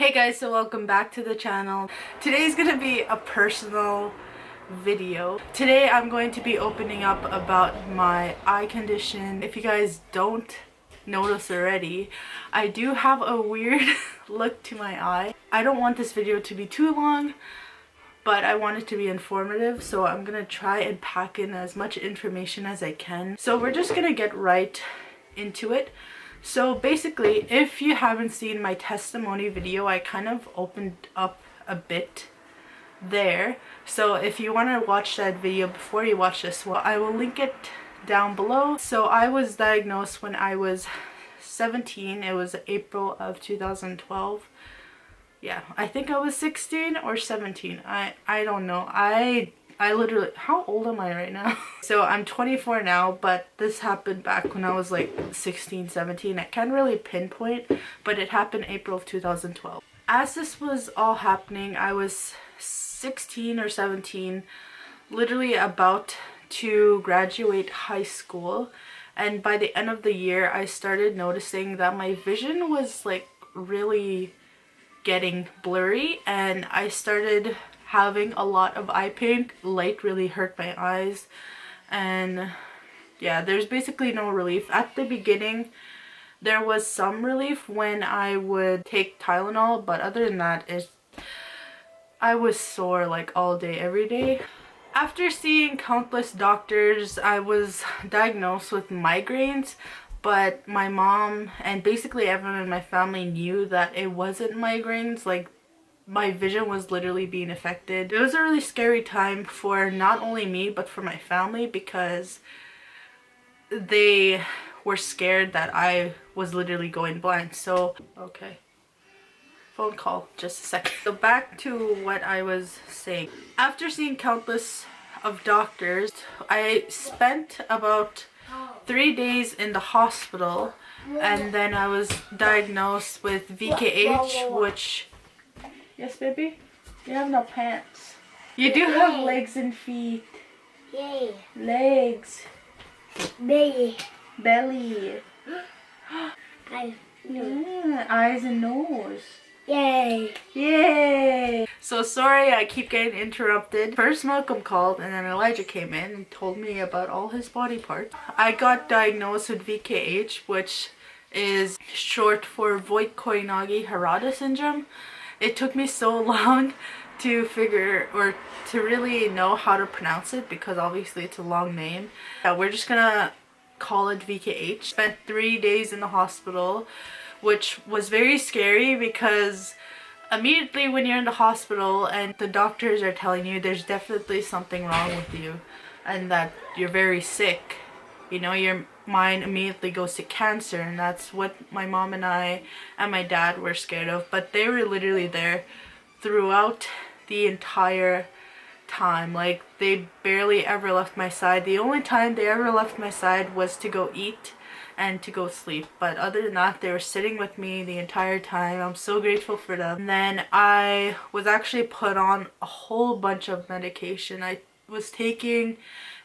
Hey guys, so welcome back to the channel. Today's gonna be a personal video. Today I'm going to be opening up about my eye condition. If you guys don't notice already, I do have a weird look to my eye. I don't want this video to be too long, but I want it to be informative, so I'm gonna try and pack in as much information as I can. So we're just gonna get right into it. So basically, if you haven't seen my testimony video, I kind of opened up a bit there. So if you want to watch that video before you watch this one, I will link it down below. So I was diagnosed when I was 17. It was April of 2012. Yeah, I think I was 16 or 17. I don't know. I literally, how old am I right now? So I'm 24 now, but this happened back when I was like 16, 17. I can't really pinpoint, but it happened April of 2012. As this was all happening, I was 16 or 17, literally about to graduate high school. And by the end of the year, I started noticing that my vision was like really getting blurry, and I started having a lot of eye pain. Light really hurt my eyes, and yeah, there's basically no relief. At the beginning there was some relief when I would take Tylenol, but other than that, I was sore like all day every day. After seeing countless doctors, I was diagnosed with migraines, but my mom and basically everyone in my family knew that it wasn't migraines. Like, my vision was literally being affected. It was a really scary time for not only me but for my family, because they were scared that I was literally going blind. So okay, phone call, just a second. So back to what I was saying. After seeing countless of doctors, I spent about 3 days in the hospital, and then I was diagnosed with VKH, which... Yes, baby? You have no pants. You do have legs and feet. Yay. Legs. Belly. Belly. Eyes and nose. Yay. Yay! So sorry I keep getting interrupted. First Malcolm called, and then Elijah came in and told me about all his body parts. I got diagnosed with VKH, which is short for Voigt-Koyanagi-Harada syndrome. It took me so long to figure, or to really know how to pronounce it, because obviously it's a long name. Yeah, we're just gonna call it VKH. Spent 3 days in the hospital, which was very scary, because immediately when you're in the hospital and the doctors are telling you there's definitely something wrong with you and that you're very sick, you know, your mind immediately goes to cancer, and that's what my mom and I and my dad were scared of. But they were literally there throughout the entire time. Like, they barely ever left my side. The only time they ever left my side was to go eat and to go sleep, but other than that, they were sitting with me the entire time. I'm so grateful for them. And then I was actually put on a whole bunch of medication. I was taking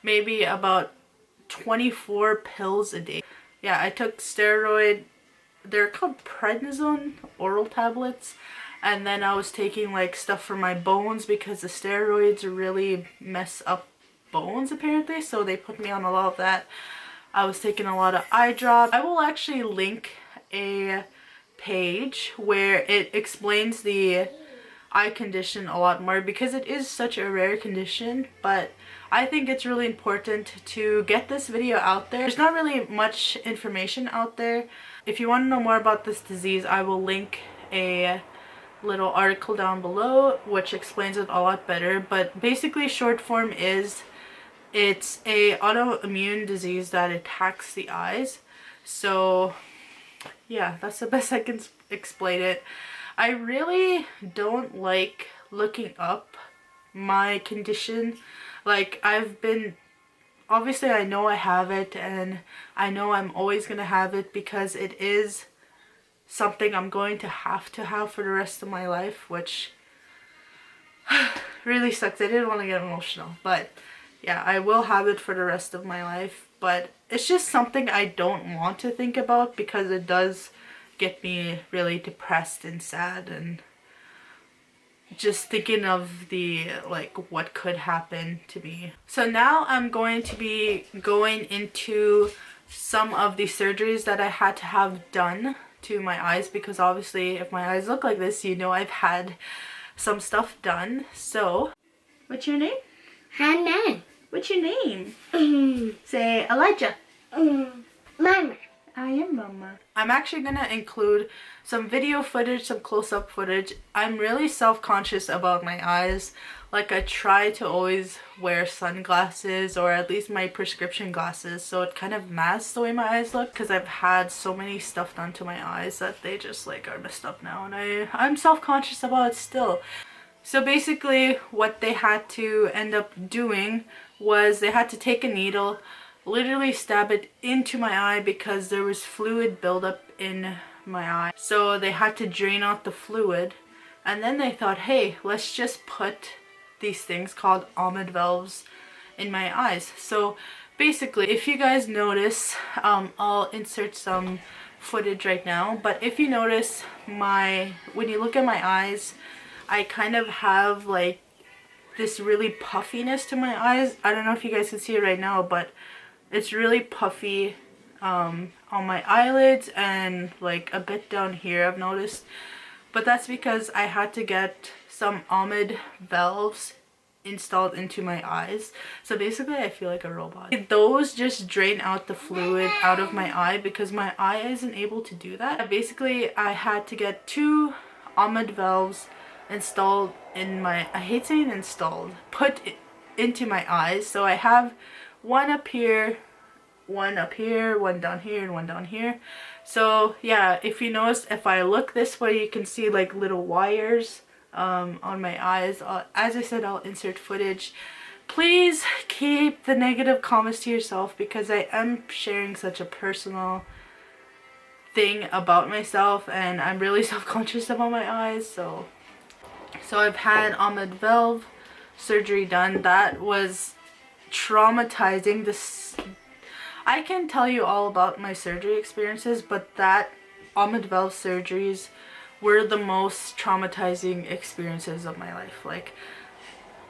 maybe about 24 pills a day. Yeah, I took steroid, they're called prednisone oral tablets, and then I was taking like stuff for my bones, because the steroids really mess up bones apparently, so they put me on a lot of that. I was taking a lot of eye drops. I will actually link a page where it explains the eye condition a lot more, because it is such a rare condition, but I think it's really important to get this video out there. There's not really much information out there. If you want to know more about this disease, I will link a little article down below which explains it a lot better. But basically, short form is, it's a autoimmune disease that attacks the eyes. So yeah, that's the best I can explain it. I really don't like looking up my condition. Like, I've been, obviously I know I have it, and I know I'm always gonna have it, because it is something I'm going to have for the rest of my life, which really sucks. I didn't want to get emotional, but yeah, I will have it for the rest of my life. But it's just something I don't want to think about, because it does get me really depressed and sad, and just thinking of the like what could happen to me. So now I'm going to be going into some of the surgeries that I had to have done to my eyes, because obviously if my eyes look like this, you know I've had some stuff done. So what's your name? Hannah. What's your name? Say Elijah. Mama. I am Mama. I'm actually gonna include some video footage, some close-up footage. I'm really self-conscious about my eyes. Like, I try to always wear sunglasses, or at least my prescription glasses, so it kind of masks the way my eyes look, because I've had so many stuff done to my eyes that they just like are messed up now, and I'm self-conscious about it still. So basically what they had to end up doing was they had to take a needle, literally stab it into my eye because there was fluid buildup in my eye. So they had to drain out the fluid, and then they thought, hey, let's just put these things called almond valves in my eyes. So basically, if you guys notice, I'll insert some footage right now, but if you notice when you look at my eyes, I kind of have like this really puffiness to my eyes. I don't know if you guys can see it right now, but it's really puffy on my eyelids and like a bit down here, I've noticed. But that's because I had to get some almond valves installed into my eyes. So basically I feel like a robot. Those just drain out the fluid out of my eye because my eye isn't able to do that. Basically I had to get 2 almond valves installed in my, I hate saying installed, put into my eyes. So I have one up here, one up here, one down here, and one down here. So yeah, if you notice, if I look this way, you can see like little wires on my eyes. As I said, I'll insert footage. Please keep the negative comments to yourself, because I am sharing such a personal thing about myself, and I'm really self-conscious about my eyes. So I've had almond valve surgery done. That was traumatizing. I can tell you all about my surgery experiences, but that almond valve surgeries were the most traumatizing experiences of my life. Like,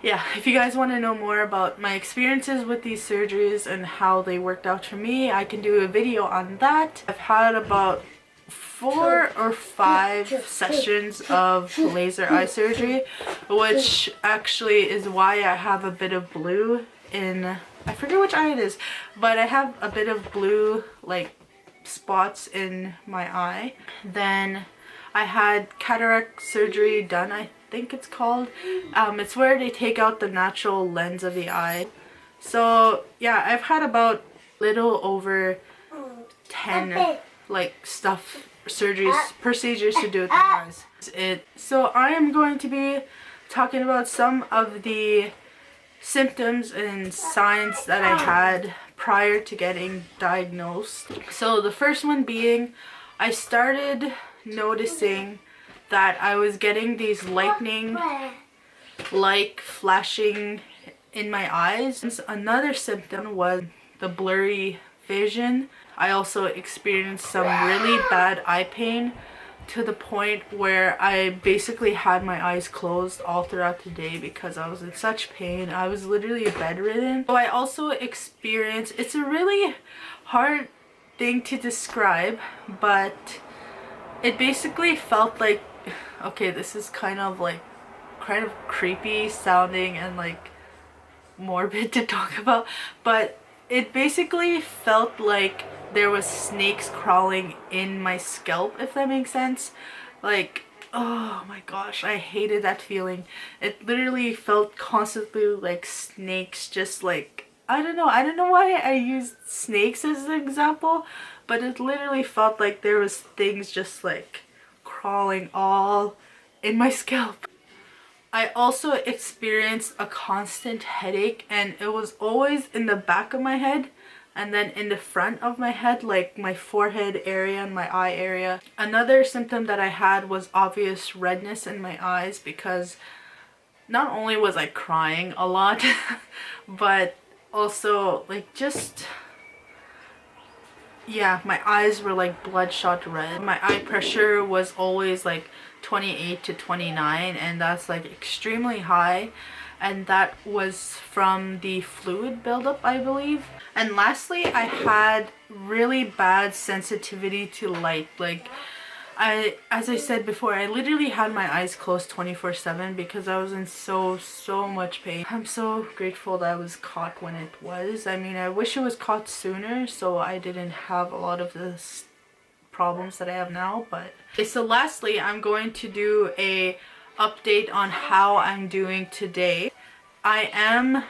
yeah, if you guys want to know more about my experiences with these surgeries and how they worked out for me, I can do a video on that. I've had about 4 or 5 sessions of laser eye surgery, which actually is why I have a bit of blue in, I forget which eye it is, but I have a bit of blue like spots in my eye. Then I had cataract surgery done, I think it's called. It's where they take out the natural lens of the eye. So yeah, I've had about little over 10 like procedures to do with my eyes. So I am going to be talking about some of the symptoms and signs that I had prior to getting diagnosed. So the first one being, I started noticing that I was getting these lightning like flashing in my eyes. Another symptom was the blurry vision. I also experienced some really bad eye pain, to the point where I basically had my eyes closed all throughout the day because I was in such pain. I was literally bedridden. So I also experienced, it's a really hard thing to describe, but it basically felt like, okay, this is kind of creepy sounding and like morbid to talk about, but it basically felt like there was snakes crawling in my scalp, if that makes sense. Like, oh my gosh, I hated that feeling. It literally felt constantly like snakes, just like, I don't know why I used snakes as an example, but it literally felt like there was things just like crawling all in my scalp. I also experienced a constant headache, and it was always in the back of my head and then in the front of my head, like my forehead area and my eye area. Another symptom that I had was obvious redness in my eyes, because not only was I crying a lot, but also like just, yeah, my eyes were like bloodshot red. My eye pressure was always like 28 to 29, and that's like extremely high, and that was from the fluid buildup, I believe. And lastly, I had really bad sensitivity to light. Like as I said before, I literally had my eyes closed 24/7 because I was in so much pain. I'm so grateful that I was caught when it was. I mean, I wish it was caught sooner so I didn't have a lot of this problems that I have now. But okay, so lastly, I'm going to do a update on how I'm doing today. I am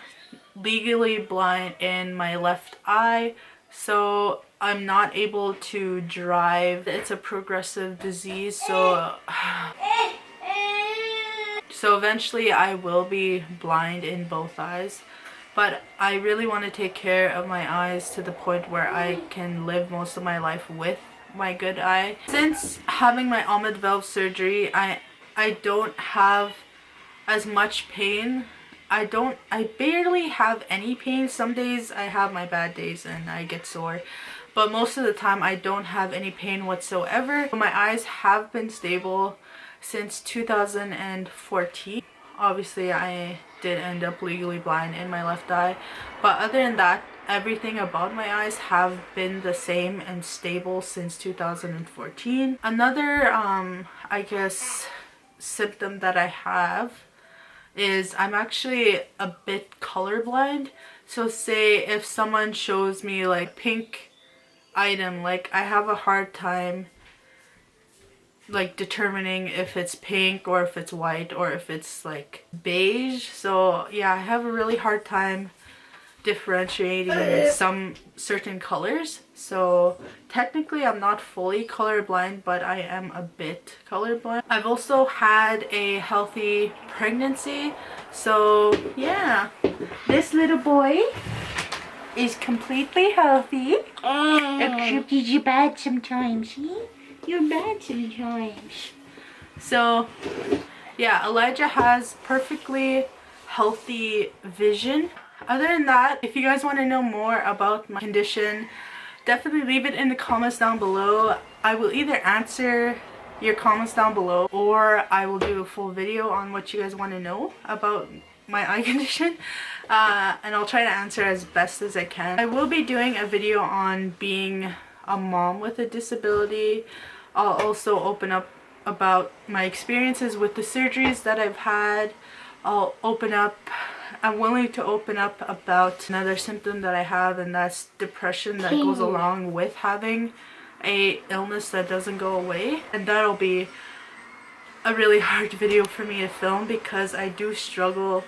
legally blind in my left eye, so I'm not able to drive. It's a progressive disease, so eventually I will be blind in both eyes. But I really want to take care of my eyes to the point where I can live most of my life with my good eye. Since having my ommit valve surgery, I don't have as much pain. I barely have any pain. Some days I have my bad days and I get sore, but most of the time I don't have any pain whatsoever. My eyes have been stable since 2014. Obviously I did end up legally blind in my left eye, but other than that, everything about my eyes have been the same and stable since 2014. Another I guess symptom that I have is I'm actually a bit colorblind. So say if someone shows me like pink item, like I have a hard time like determining if it's pink or if it's white or if it's like beige. So yeah, I have a really hard time differentiating some certain colors. So technically I'm not fully colorblind, but I am a bit colorblind. I've also had a healthy pregnancy, so yeah, this little boy is completely healthy. Except you're bad sometimes. See? You're bad sometimes. So yeah, Elijah has perfectly healthy vision. Other than that, if you guys want to know more about my condition, definitely leave it in the comments down below. I will either answer your comments down below or I will do a full video on what you guys want to know about my eye condition, and I'll try to answer as best as I can. I will be doing a video on being a mom with a disability. I'll also open up about my experiences with the surgeries that I've had. I'm willing to open up about another symptom that I have, and that's depression that goes along with having a illness that doesn't go away. And that'll be a really hard video for me to film because I do struggle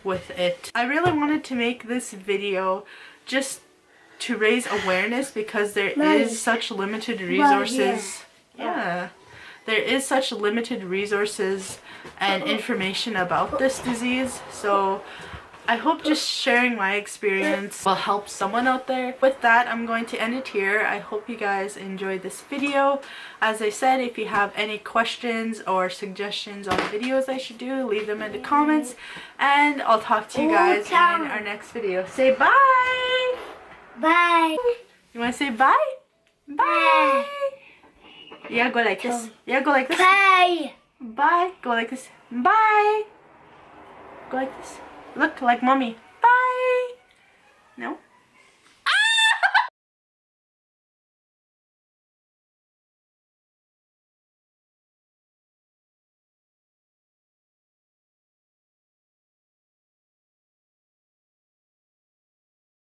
with it. I really wanted to make this video just to raise awareness because there is such limited resources. Yeah. There is such limited resources and information about this disease, so I hope just sharing my experience will help someone out there. With that, I'm going to end it here. I hope you guys enjoyed this video. As I said, if you have any questions or suggestions on videos I should do, leave them in the comments, and I'll talk to you guys in our next video. Say bye! Bye. You want to say bye? Bye! Yeah, go like this. Yeah, go like this. Bye. Bye. Go like this. Bye. Go like this. Look like mommy. Bye. No?